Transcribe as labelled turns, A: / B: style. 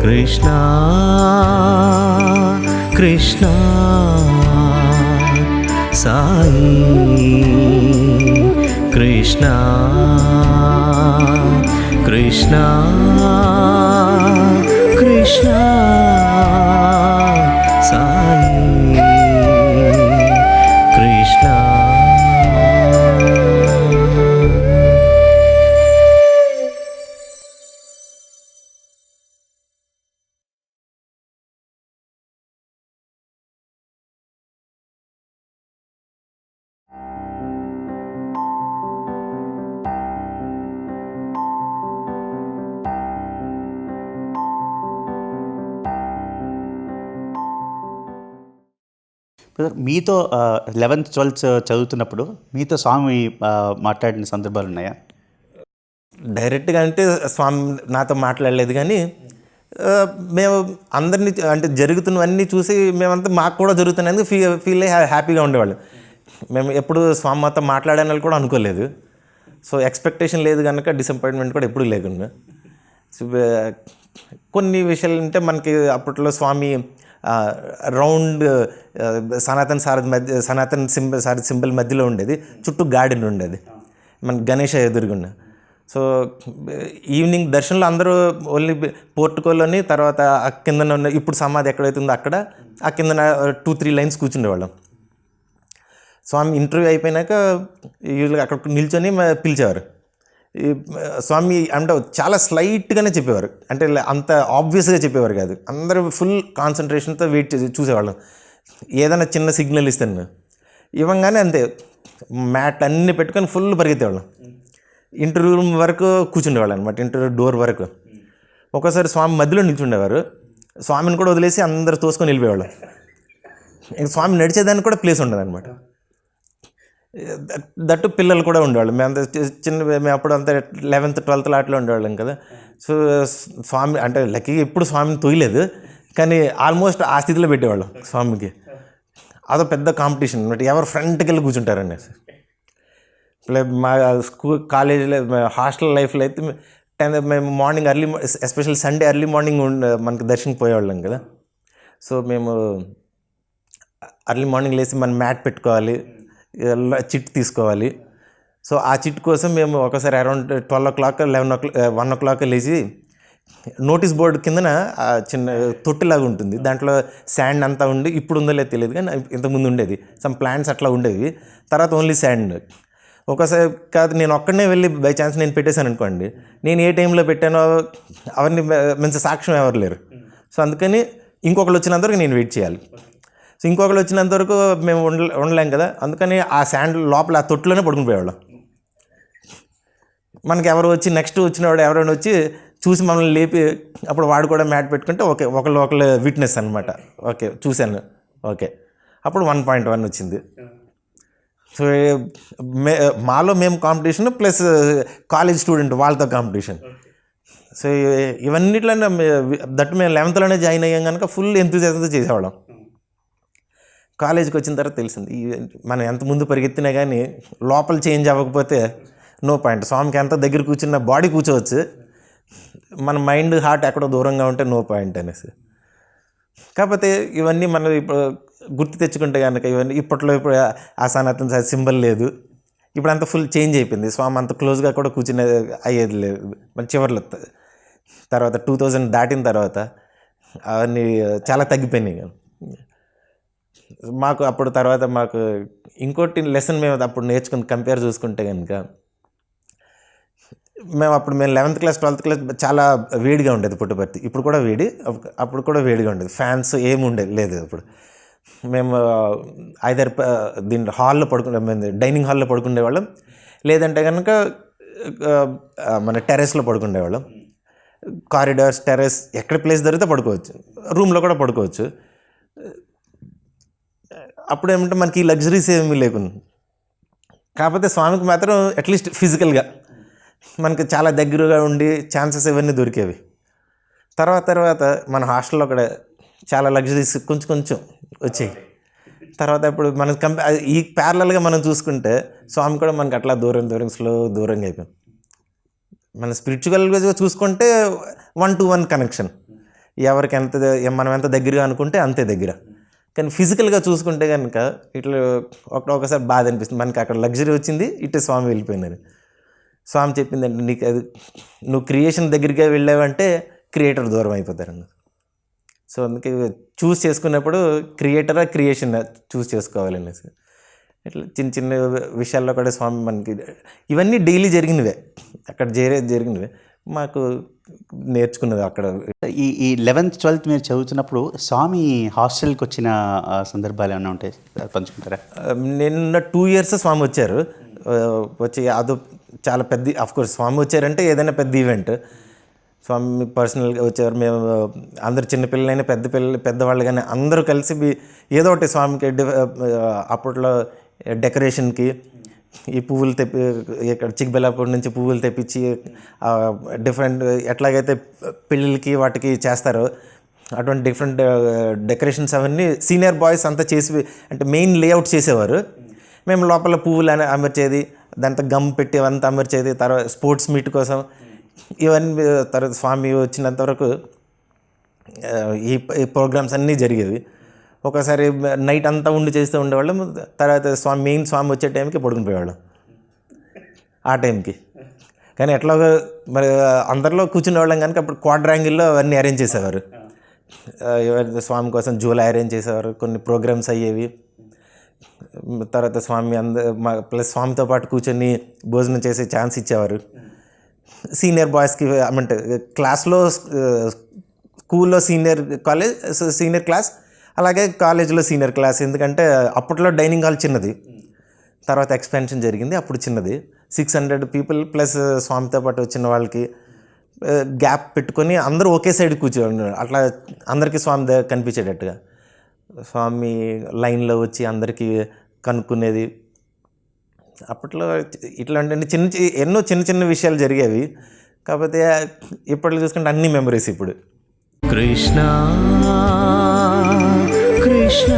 A: కృష్ణ కృష్ణ సాయి కృష్ణ కృష్ణ కృష్ణ సాయి కృష్ణ.
B: మీతో 11th 12th చదువుతున్నప్పుడు మీతో స్వామి మాట్లాడిన సందర్భాలు ఉన్నాయా?
C: డైరెక్ట్గా అంటే స్వామి నాతో మాట్లాడలేదు, కానీ మేము అందరినీ అంటే జరుగుతున్నవన్నీ చూసి మేమంతా మాకు కూడా జరుగుతున్నందుకు ఫీల్ అయ్యి హ్యాపీగా ఉండేవాళ్ళు. మేము ఎప్పుడు స్వామి మాతో మాట్లాడాలని కూడా అనుకోలేదు. సో ఎక్స్పెక్టేషన్ లేదు కనుక డిసప్పాయింట్మెంట్ కూడా ఎప్పుడు లేకుండా. సో కొన్ని విషయాలు అంటే మనకి అప్పట్లో స్వామి రౌండ్ సనాతన సారథి సింబల్ మధ్యలో ఉండేది, చుట్టూ గార్డెన్ ఉండేది మన గణేష ఎదురుగుండా. సో ఈవినింగ్ దర్శనంలో అందరూ ఓన్లీ పోర్టుకోలోని తర్వాత ఆ కిందన ఉన్న ఇప్పుడు సమాధి ఎక్కడైతే ఉందో అక్కడ ఆ కిందన 2-3 లైన్స్ కూర్చుండేవాళ్ళం. స్వామి ఇంటర్వ్యూ అయిపోయినాక యూజువల్గా అక్కడ నిల్చొని పిలిచేవారు. స్వామి అంటే చాలా స్లైట్గానే చెప్పేవారు, అంటే అంత ఆబ్వియస్గా చెప్పేవారు కాదు. అందరూ ఫుల్ కాన్సన్ట్రేషన్తో వెయిట్ చేసి చూసేవాళ్ళం. ఏదైనా చిన్న సిగ్నల్ ఇస్తాను ఇవ్వగానే అంతే మ్యాట్ అన్నీ పెట్టుకొని ఫుల్ పరిగెత్తేవాళ్ళం. ఇంటర్వ్యూ రూమ్ వరకు కూర్చుండేవాళ్ళు అనమాట, ఇంటర్వ్యూ డోర్ వరకు. ఒక్కోసారి స్వామి మధ్యలో నిల్చుండేవారు, స్వామిని కూడా వదిలేసి అందరు తోసుకొని వెళ్ళిపోయేవాళ్ళం. ఇంక స్వామి నడిచేదానికి కూడా ప్లేస్ ఉండదు అనమాట. దట్టు పిల్లలు కూడా ఉండేవాళ్ళు. మేము అప్పుడు అంతా 11th 12th అట్లా ఉండేవాళ్ళం కదా. సో స్వామి అంటే లక్కీగా ఎప్పుడు స్వామిని తొయ్యలేదు, కానీ ఆల్మోస్ట్ ఆ స్థితిలో పెట్టేవాళ్ళం స్వామికి. అదో పెద్ద కాంపిటీషన్ అనమాట, ఎవరు ఫ్రంట్కి వెళ్ళి కూర్చుంటారని. మా కాలేజీలో హాస్టల్ లైఫ్లో అయితే మేము morning especially Sunday early morning మనకి దర్శనకి పోయేవాళ్ళం కదా. సో మేము ఎర్లీ మార్నింగ్ లేచి మన మ్యాట్ పెట్టుకోవాలి, చిట్ తీసుకోవాలి. సో ఆ చిట్ కోసం మేము ఒకసారి అరౌండ్ 12 o'clock 1 o'clock లేచి నోటీస్ బోర్డు కిందన చిన్న తొట్టిలాగా ఉంటుంది, దాంట్లో శాండ్ అంతా ఉండి, ఇప్పుడు ఉందో లేదో తెలియదు కానీ ఇంతకుముందు ఉండేది, సమ్ ప్లాంట్స్ అట్లా ఉండేవి. తర్వాత ఓన్లీ శాండ్. ఒకసారి కాదు నేను ఒక్కడనే వెళ్ళి బై ఛాన్స్ నేను పెట్టేశాను అనుకోండి, నేను ఏ టైంలో పెట్టానో అవన్నీ మంచి సాక్ష్యం ఎవరు లేరు. సో అందుకని ఇంకొకరు వచ్చినంతవరకు నేను వెయిట్ చేయాలి. సో ఇంకొకరు వచ్చినంతవరకు మేము ఉండలేం కదా, అందుకని ఆ శాండ్ లోపల ఆ తొట్టులోనే పడుకుని పోయేవాళ్ళం. మనకి ఎవరు వచ్చి నెక్స్ట్ వచ్చినవాడు ఎవరైనా వచ్చి చూసి మమ్మల్ని లేపి అప్పుడు వాడు కూడా మ్యాట్ పెట్టుకుంటే ఓకే ఒకళ్ళు విట్నెస్ అనమాట. ఓకే చూశాను, ఓకే అప్పుడు 1.1 వచ్చింది. సో మాలో మేము కాంపిటీషన్ ప్లస్ కాలేజ్ స్టూడెంట్ వాళ్ళతో కాంపిటీషన్. సో ఇవన్నిట్లో దట్టు మేము 11th జాయిన్ అయ్యాం కనుక ఫుల్ ఎంతూజియాజంతో చేసేవాళ్ళం. కాలేజీకి వచ్చిన తర్వాత తెలిసింది మనం ఎంత ముందు పరిగెత్తినా కానీ లోపల చేంజ్ అవ్వకపోతే నో పాయింట్. స్వామికి ఎంత దగ్గర కూర్చున్న బాడీ కూర్చోవచ్చు, మన మైండ్ హార్ట్ ఎక్కడో దూరంగా ఉంటే నో పాయింట్ అనేసి. కాకపోతే ఇవన్నీ మనం ఇప్పుడు గుర్తు తెచ్చుకుంటే కనుక ఇవన్నీ ఇప్పట్లో ఇప్పుడు ఆ సనాతన సింబల్ లేదు, ఇప్పుడు అంత ఫుల్ చేంజ్ అయిపోయింది. స్వామి అంత క్లోజ్గా కూడా కూర్చునే అయ్యేది లేదు. మన చివరిలో తర్వాత 2000 దాటిన తర్వాత అవన్నీ చాలా తగ్గిపోయినాయి. మాకు అప్పుడు తర్వాత మాకు ఇంకోటి లెసన్ మేము అప్పుడు నేర్చుకుని కంపేర్ చూసుకుంటే కనుక, మేము 11th క్లాస్ 12th క్లాస్ చాలా వేడిగా ఉండేది పుట్టపర్తి. ఇప్పుడు కూడా వేడి, అప్పుడు కూడా వేడిగా ఉండేది. ఫ్యాన్స్ ఏమి ఉండేది లేదు. అప్పుడు మేము ఐదర్ దీంట్లో హాల్లో మేము డైనింగ్ హాల్లో పడుకునేవాళ్ళం, లేదంటే కనుక మన టెర్రస్లో పడుకునేవాళ్ళం. కారిడార్స్, టెర్రస్ ఎక్కడ ప్లేస్ దొరికితే పడుకోవచ్చు, రూమ్లో కూడా పడుకోవచ్చు. అప్పుడు ఏమంటే మనకి ఈ లగ్జరీస్ ఏమీ లేకుండా, కాకపోతే స్వామికి మాత్రం అట్లీస్ట్ ఫిజికల్గా మనకి చాలా దగ్గరగా ఉండి ఛాన్సెస్ ఇవన్నీ దొరికేవి. తర్వాత మన హాస్టల్లో కూడా చాలా లగ్జరీస్ కొంచెం కొంచెం వచ్చాయి. తర్వాత ఇప్పుడు మనం ఈ ప్యారలల్గా మనం చూసుకుంటే స్వామి కూడా మనకి అట్లా దూరంగా అయిపోయాం. మన స్పిరిచువల్గా చూసుకుంటే 1-to-1 కనెక్షన్, ఎవరికి మనం ఎంత దగ్గరగా అనుకుంటే అంతే దగ్గర. కానీ ఫిజికల్గా చూసుకుంటే కనుక ఇట్లా ఒకసారి బాధ అనిపిస్తుంది, మనకి అక్కడ లగ్జరీ వచ్చింది, ఇట్టే స్వామి వెళ్ళిపోయినారు. స్వామి చెప్పిందంటే నీకు అది నువ్వు క్రియేషన్ దగ్గరికి వెళ్ళావంటే క్రియేటర్ దూరం అయిపోతారన్న. సో అందుకే చూస్ చేసుకున్నప్పుడు క్రియేషన్ చూస్ చేసుకోవాలనేసి ఇట్లా చిన్న చిన్న విషయాల్లో కూడా స్వామి మనకి ఇవన్నీ డైలీ జరిగినవే, అక్కడ జరిగినవే మాకు నేర్చుకున్నది. అక్కడ
B: ఈ 11th 12th మీరు చదువుతున్నప్పుడు స్వామి హాస్టల్కి వచ్చిన సందర్భాలు ఏమైనా ఉంటాయి, పంచుకుంటారా?
C: నిన్న 2 years స్వామి వచ్చారు. వచ్చి అదో చాలా పెద్ద, అఫ్కోర్స్ స్వామి వచ్చారంటే ఏదైనా పెద్ద ఈవెంట్. స్వామి పర్సనల్గా వచ్చారు. మేము అందరు చిన్నపిల్లలైనా పెద్దవాళ్ళు కానీ అందరూ కలిసి ఏదో ఒకటి స్వామికి అప్పట్లో డెకరేషన్కి ఈ పువ్వులు ఇక్కడ చిక్బెల్లాపూర్ నుంచి పువ్వులు తెప్పించి డిఫరెంట్ ఎట్లాగైతే పెళ్ళిళ్ళకి వాటికి చేస్తారో అటువంటి డిఫరెంట్ డెకరేషన్స్ అవన్నీ సీనియర్ బాయ్స్ అంతా చేసి, అంటే మెయిన్ లేఅవుట్ చేసేవారు. మేము లోపల పువ్వులు అమర్చేది, దాంతో గమ్ పెట్టి అవంతా అమర్చేది. తర్వాత స్పోర్ట్స్ మీట్ కోసం ఇవన్నీ. తర్వాత స్వామి వచ్చినంత వరకు ఈ ప్రోగ్రామ్స్ అన్నీ జరిగేవి. ఒకసారి నైట్ అంతా ఉండి చేస్తూ ఉండేవాళ్ళం. తర్వాత మెయిన్ స్వామి వచ్చే టైంకి పడుకుని పోయేవాళ్ళం ఆ టైంకి. కానీ ఎట్లాగో మరి అందరిలో కూర్చునేవాళ్ళం కనుక అప్పుడు క్వాడ్రాంగిల్లో అవన్నీ అరేంజ్ చేసేవారు. స్వామి కోసం జూలై అరేంజ్ చేసేవారు, కొన్ని ప్రోగ్రామ్స్ అయ్యేవి. తర్వాత స్వామి ప్లస్ స్వామితో పాటు కూర్చొని భోజనం చేసే ఛాన్స్ ఇచ్చేవారు. సీనియర్ బాయ్స్కి అంటే క్లాస్లో స్కూల్లో సీనియర్ క్లాస్, అలాగే కాలేజీలో సీనియర్ క్లాస్. ఎందుకంటే అప్పట్లో డైనింగ్ హాల్ చిన్నది, తర్వాత ఎక్స్పెన్షన్ జరిగింది, అప్పుడు చిన్నది. 600 people ప్లస్ స్వామితో పాటు వచ్చిన వాళ్ళకి గ్యాప్ పెట్టుకొని అందరూ ఒకే సైడ్ కూర్చోండి, అట్లా అందరికీ స్వామి కనిపించేటట్టుగా స్వామి లైన్లో వచ్చి అందరికీ కనుక్కునేది. అప్పట్లో ఇట్లాంటి ఎన్నో చిన్న విషయాలు జరిగేవి. కాకపోతే ఇప్పట్లో చూసుకుంటే అన్ని మెమరీస్ ఇప్పుడు.
A: కృష్ణ కృష్ణ